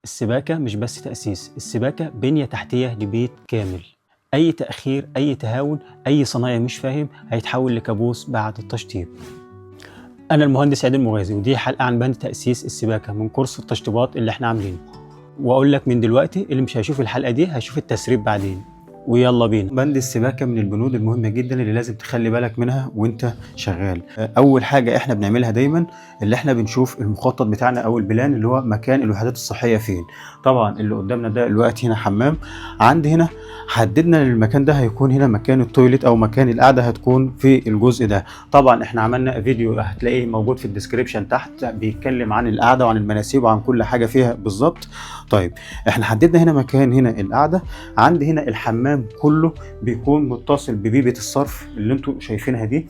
السباكة مش بس تأسيس، السباكة بنية تحتية لبيت كامل. أي تأخير، أي تهاون، أي صنايعي مش فاهم هيتحول لكابوس بعد التشطيب. أنا المهندس عادل مغازي، ودي حلقة عن بند تأسيس السباكة من كورس التشطيبات اللي احنا عاملينه. وأقول لك من دلوقتي اللي مش هيشوف الحلقة دي هيشوف التسريب بعدين. ويلا بينا. بند السباكة من البنود المهمة جدا اللي لازم تخلي بالك منها وانت شغال. اول حاجة احنا بنعملها دايما اللي احنا بنشوف المخطط بتاعنا او البلان اللي هو مكان الوحدات الصحية فين. طبعا اللي قدامنا ده دلوقتي هنا حمام، عندي هنا حددنا المكان ده هيكون هنا مكان التويليت او مكان القعدة هتكون في الجزء ده. طبعا احنا عملنا فيديو هتلاقيه موجود في الديسكريبشن تحت بيتكلم عن القعدة وعن المناسيب وعن كل حاجة فيها بالظبط. طيب احنا حددنا هنا مكان هنا القعدة، عندي هنا الحمام كله بيكون متصل ببيبة الصرف اللي انتوا شايفينها دي.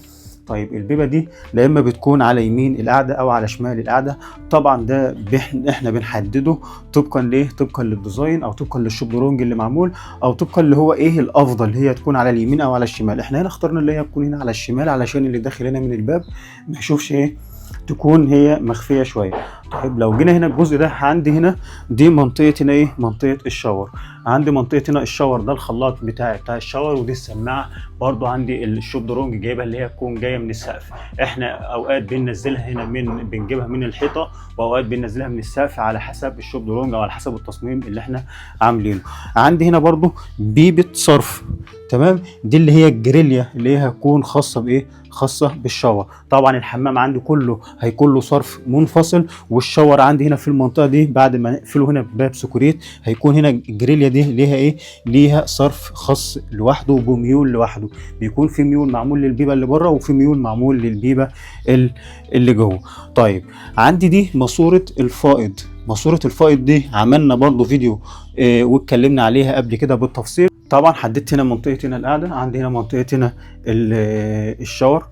طيب البيبة دي لا اما بتكون على يمين القعدة او على شمال القعدة. طبعا ده احنا بنحدده طبقا ليه، طبقا للديزاين او طبقا للشبدرونج اللي معمول او طبقا اللي هو ايه الافضل هي تكون على اليمين او على الشمال. احنا هنا اخترنا اللي هي تكون هنا على الشمال علشان اللي داخل هنا من الباب ما يشوفش ايه، تكون هي مخفيه شويه. طيب لو جينا هنا الجزء ده عندي هنا دي منطقه هنا ايه، منطقه الشاور. عندي منطقه هنا الشاور ده الخلاط بتاع الشاور، ودي السماعه برضو عندي الشوب درونج جايبها اللي هي تكون جايه من السقف. احنا اوقات بننزلها هنا بنجيبها من الحيطه، واوقات بننزلها من السقف على حسب الشوب درونج او على حسب التصميم اللي احنا عاملينه. عندي هنا برضو بيبه صرف، تمام، دي اللي هي الجريليا اللي هي هتكون خاصه بايه، خاصه بالشاور. طبعا الحمام عندي كله هيكون له صرف منفصل، والشاور عندي هنا في المنطقه دي بعد ما نقفله هنا بباب سكوريت هيكون هنا الجريليا دي ليها ايه، ليها صرف خاص لوحده وبميول لوحده. بيكون في ميول معمول للبيبه اللي بره وفي ميول معمول للبيبه اللي جوه. طيب عندي دي ماسوره الفائض. ماسوره الفائض دي عملنا برضو فيديو واتكلمنا عليها قبل كده بالتفصيل. طبعا حددت هنا منطقه هنا القعده، عندي هنا منطقه هنا الشاور.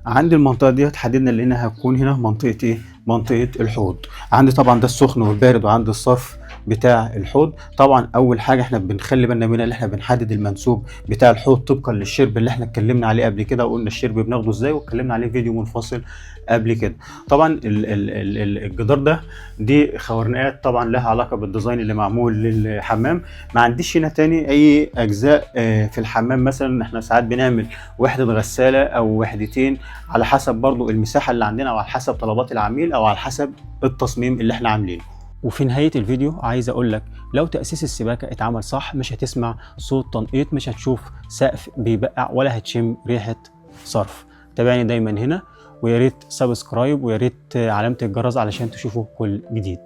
عندي المنطقه ديت حددنا اللي هنا هتكون هنا منطقه ايه، منطقه الحوض. عندي طبعا ده السخن والبارد وعندي الصرف بتاع الحوض. طبعا اول حاجه احنا بنخلي بالنا منها اللي احنا بنحدد المنسوب بتاع الحوض طبقا للشرب اللي احنا اتكلمنا عليه قبل كده، وقلنا الشرب بناخده ازاي واتكلمنا عليه فيديو منفصل قبل كده. طبعا الجدار ده دي خوارنقات طبعا لها علاقه بالديزاين اللي معمول للحمام. ما عنديش هنا تاني اي اجزاء في الحمام. مثلا احنا ساعات بنعمل وحده غساله او وحدتين على حسب برضو المساحه اللي عندنا او على حسب طلبات العميل او على حسب التصميم اللي احنا عاملينه. وفي نهاية الفيديو عايز اقول لك لو تأسيس السباكة اتعمل صح مش هتسمع صوت تنقيط، مش هتشوف سقف بيبقع، ولا هتشم ريحة صرف. تابعني دايما هنا، ويا ريت سبسكرايب ويا ريت علامة الجرس علشان تشوفوا كل جديد.